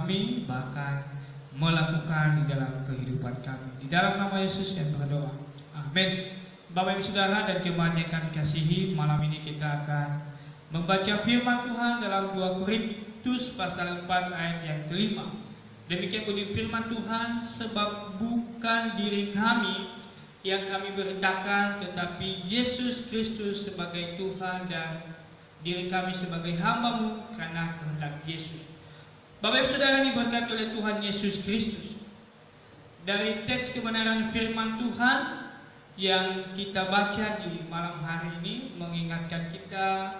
kami, bahkan melakukan di dalam kehidupan kami. Di dalam nama Yesus yang berdoa. Amin. Bapak Ibu Saudara dan jemaat yang kami kasihi, malam ini kita akan membaca firman Tuhan dalam 2 Korintus pasal 4 ayat yang kelima. Demikian bunyi firman Tuhan, sebab bukan diri kami yang kami beritakan, tetapi Yesus Kristus sebagai Tuhan dan diri kami sebagai hamba-Mu karena kehendak Yesus. Bapak Ibu Saudara diberkati oleh Tuhan Yesus Kristus. Dari teks kebenaran firman Tuhan yang kita baca di malam hari ini mengingatkan kita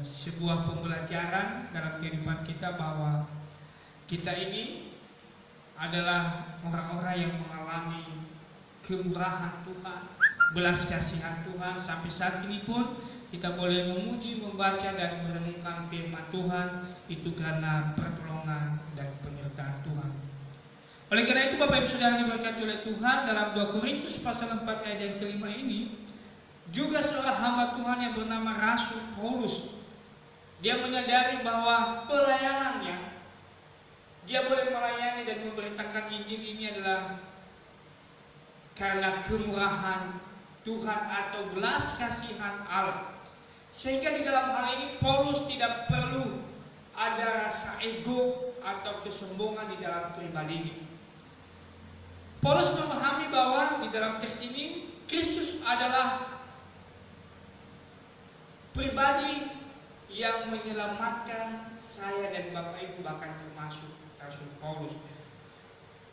sebuah pembelajaran dalam kehidupan kita bahwa kita ini adalah orang-orang yang mengalami kemurahan Tuhan, belas kasihan Tuhan. Sampai saat ini pun kita boleh memuji, membaca dan merenungkan firman Tuhan itu karena pertolongan dan penyertaan Tuhan. Oleh karena itu Bapak Ibu Saudara diberkati oleh Tuhan, dalam 2 Korintus pasal 4 ayat yang kelima ini juga seorang hamba Tuhan yang bernama Rasul Paulus, dia menyadari bahwa pelayanannya, dia boleh melayani dan memberitakan Injil ini adalah karena kemurahan Tuhan atau belas kasihan Allah. Sehingga di dalam hal ini Paulus tidak perlu ada rasa ego atau kesombongan di dalam pribadinya. Paulus memahami bahwa di dalam teks ini Kristus adalah pribadi yang menyelamatkan saya dan Bapak Ibu, bahkan termasuk Rasul Paulus.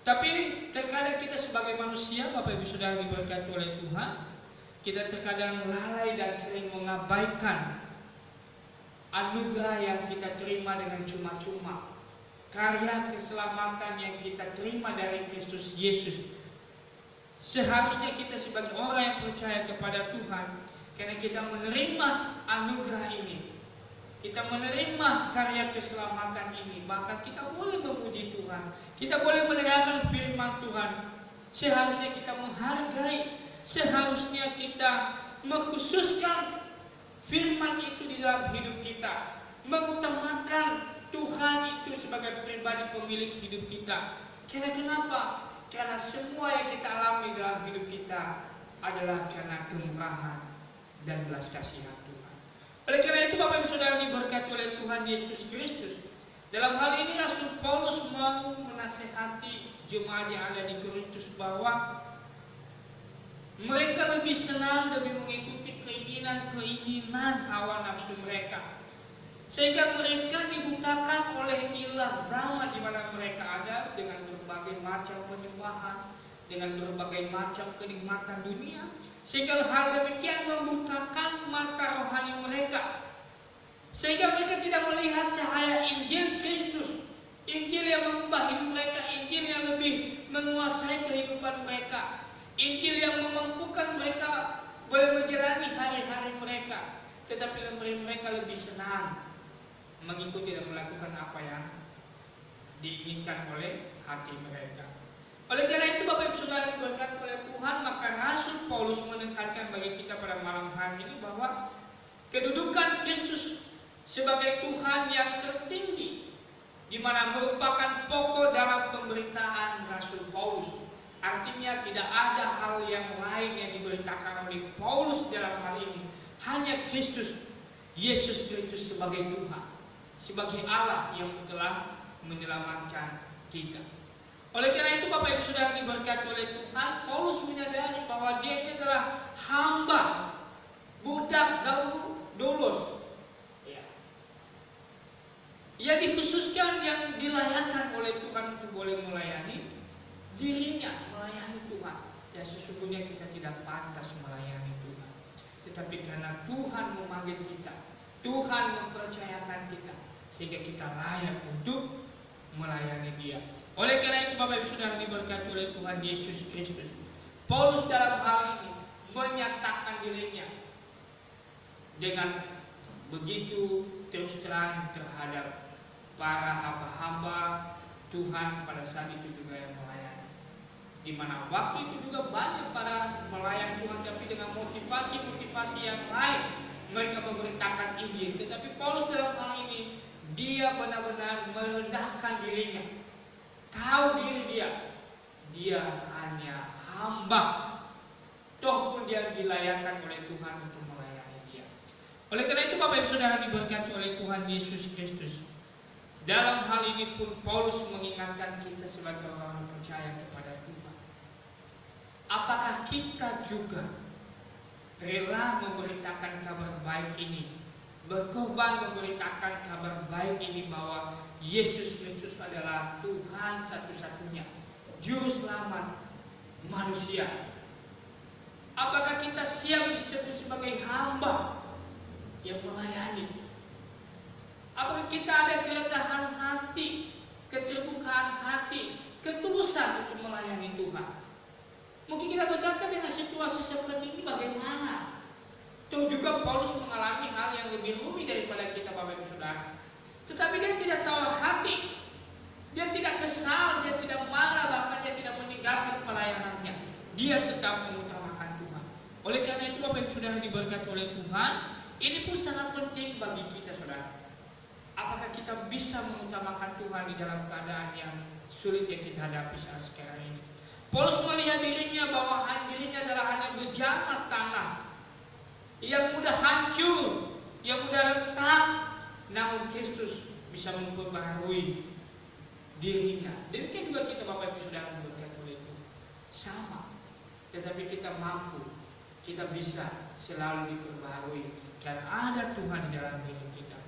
Tapi terkadang kita sebagai manusia, Bapak Ibu Saudara diberkati oleh Tuhan, kita terkadang lalai dan sering mengabaikan anugerah yang kita terima dengan cuma-cuma, karya keselamatan yang kita terima dari Kristus Yesus. Seharusnya kita sebagai orang yang percaya kepada Tuhan, karena kita menerima anugerah ini, kita menerima karya keselamatan ini, bahkan kita boleh memuji Tuhan, kita boleh mendengarkan firman Tuhan. Seharusnya kita menghargai, seharusnya kita mengkhususkan firman itu di dalam hidup kita, mengutamakan Tuhan itu sebagai pribadi pemilik hidup kita. Karena kenapa? Karena semua yang kita alami dalam hidup kita adalah karena kemurahan dan belas kasihan Tuhan. Oleh karena itu Bapak Ibu Saudara diberkati oleh Tuhan Yesus Kristus, dalam hal ini Rasul Paulus mau menasihati jemaat yang ada di Korintus bahwa mereka lebih senang, lebih mengikuti keinginan hawa nafsu mereka, sehingga mereka dibutakan oleh ilah zaman di mana mereka ada dengan berbagai macam penyembahan, dengan berbagai macam kenikmatan dunia, sehingga hal demikian membutakan mata rohani mereka, sehingga mereka tidak melihat cahaya Injil Kristus, Injil yang mengubah hidup mereka, Injil yang lebih menguasai kehidupan mereka, Injil yang memampukan mereka boleh menjalani hari-hari mereka. Tetapi mereka lebih senang mengikuti dan melakukan apa yang diinginkan oleh hati mereka. Oleh karena itu Bapak Ibu Saudara diberkati oleh Tuhan, maka Rasul Paulus menekankan bagi kita pada malam hari ini bahwa kedudukan Kristus sebagai Tuhan yang tertinggi, di mana merupakan pokok dalam pemberitaan Rasul Paulus. Artinya tidak ada hal yang lain yang diberitakan oleh Paulus dalam hal ini, hanya Kristus, Yesus Kristus sebagai Tuhan, sebagai Allah yang telah menyelamatkan kita. Oleh karena itu Bapak Ibu Saudara diberkati oleh Tuhan, Paulus menyadari bahwa dia ini adalah hamba, budak doulos, yang dikhususkan, yang dilayakkan oleh Tuhan untuk boleh melayani dirinya, melayani Tuhan. Ya sesungguhnya kita tidak pantas melayani Tuhan, tetapi karena Tuhan memanggil kita, Tuhan mempercayakan kita, sehingga kita layak untuk melayani Dia. Oleh karena itu Bapak Ibu Saudara diberkati oleh Tuhan Yesus Kristus, Paulus dalam hal ini menyatakan dirinya dengan begitu terus terang terhadap para hamba-hamba Tuhan pada saat itu juga yang melayani, di mana waktu itu juga banyak para pelayan Tuhan, tapi dengan motivasi yang lain mereka memberitakan Injil. Tetapi Paulus dalam hal ini Dia benar-benar merendahkan dirinya, tahu diri dia hanya hamba. Toh pun dia dilayakkan oleh Tuhan untuk melayani dia. Oleh karena itu Bapak Ibu Saudara diberkati oleh Tuhan Yesus Kristus. Dalam hal ini pun Paulus mengingatkan kita sebagai orang percaya kepada Tuhan. Apakah kita juga rela memberitakan kabar baik ini, berkorban memberitakan kabar baik ini bahwa Yesus Kristus adalah Tuhan satu-satunya, Juru Selamat manusia? Apakah kita siap disebut sebagai hamba yang melayani? Apakah kita ada kerendahan hati, keterbukaan hati, ketulusan untuk melayani Tuhan? Mungkin kita berkata dengan situasi seperti ini bagaimana? Toh juga Paulus mengalami hal yang lebih rumit daripada kita Bapak Ibu Saudara. Tetapi dia tidak tahu hati. Dia tidak kesal, dia tidak marah, bahkan dia tidak meninggalkan pelayanannya. Dia tetap mengutamakan Tuhan. Oleh karena itu Bapak Ibu Saudara diberkati oleh Tuhan, ini pun sangat penting bagi kita Saudara. Apakah kita bisa mengutamakan Tuhan di dalam keadaan yang sulit yang kita hadapi saat sekarang ini? Paulus melihat dirinya bahwa dirinya adalah hanya bejana tanah yang mudah hancur, yang mudah retak, namun Kristus bisa memperbaharui dirinya. Demikian juga kita Bapak Ibu Saudara diberkati oleh Tuhan. Sama, tetapi kita mampu, kita bisa selalu diperbaharui dan ada Tuhan di dalam diri kita.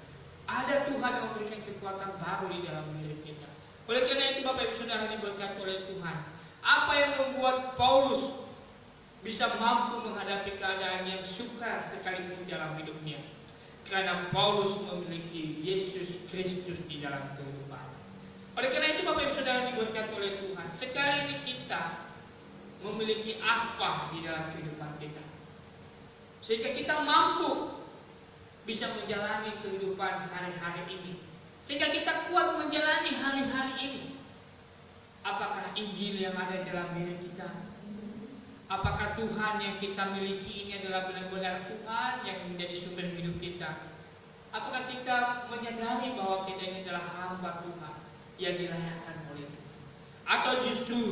Ada Tuhan yang memberikan kekuatan baru di dalam diri kita. Oleh karena itu Bapak Ibu Saudara diberkati oleh Tuhan. Apa yang membuat Paulus bisa mampu menghadapi keadaan yang sukar sekalipun dalam hidupnya? Karena Paulus memiliki Yesus Kristus di dalam kehidupan. Oleh karena itu Bapak Ibu Saudara diberkati oleh Tuhan. Sekarang ini kita memiliki apa di dalam kehidupan kita, sehingga kita mampu bisa menjalani kehidupan hari-hari ini, sehingga kita kuat menjalani hari-hari ini. Apakah Injil yang ada dalam diri kita? Apakah Tuhan yang kita miliki ini adalah benar-benar Tuhan yang menjadi sumber hidup kita? Apakah kita menyadari bahwa kita ini adalah hamba Tuhan yang dilayakkan oleh Tuhan? Atau justru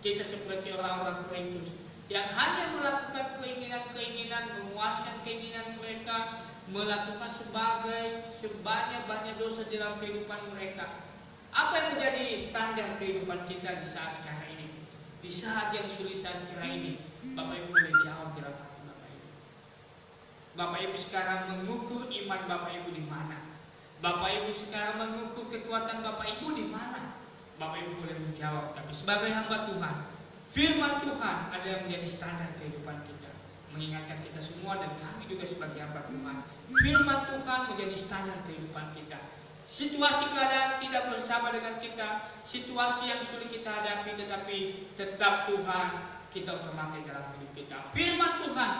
kita seperti orang-orang Korintus yang hanya melakukan keinginan-keinginan, memuaskan keinginan mereka, melakukan sebanyak-banyak dosa dalam kehidupan mereka? Apa yang menjadi standar kehidupan kita di saat sekarang ini? Di saat yang sulit saat sekarang ini, Bapak Ibu boleh jawab dalam hati Bapak Ibu. Bapak Ibu sekarang mengukur iman Bapak Ibu di mana? Bapak Ibu sekarang mengukur kekuatan Bapak Ibu di mana? Bapak Ibu boleh menjawab. Tapi sebagai hamba Tuhan, firman Tuhan ada yang menjadi standar kehidupan kita, mengingatkan kita semua dan kami juga sebagai hamba Tuhan. Firman Tuhan menjadi standar kehidupan kita. Situasi keadaan tidak bersama dengan kita, situasi yang sulit kita hadapi, tetapi tetap Tuhan kita utamakan dalam hidup kita. Firman Tuhan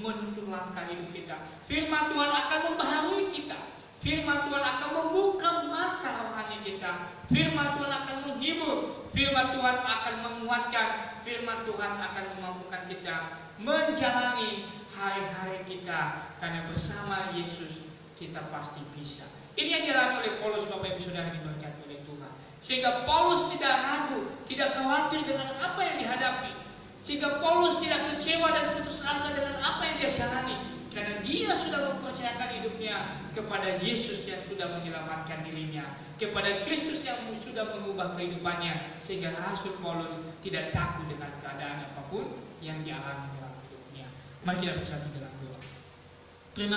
menuntun langkah hidup kita. Firman Tuhan akan membaharui kita. Firman Tuhan akan membuka mata rohani kita. Firman Tuhan akan menghibur. Firman Tuhan akan menguatkan. Firman Tuhan akan memampukan kita menjalani hari-hari kita, karena bersama Yesus kita pasti bisa. Ini yang dialami oleh Paulus Bapak Ibu Saudara diberkati oleh Tuhan. Sehingga Paulus tidak ragu, tidak khawatir dengan apa yang dihadapi. Sehingga Paulus tidak kecewa dan putus asa dengan apa yang dia jalani. Karena dia sudah mempercayakan hidupnya kepada Yesus yang sudah menyelamatkan dirinya, kepada Kristus yang sudah mengubah kehidupannya. Sehingga Rasul Paulus tidak takut dengan keadaan apapun yang dialami dalam hidupnya. Mari kita bersatu dalam doa. Terima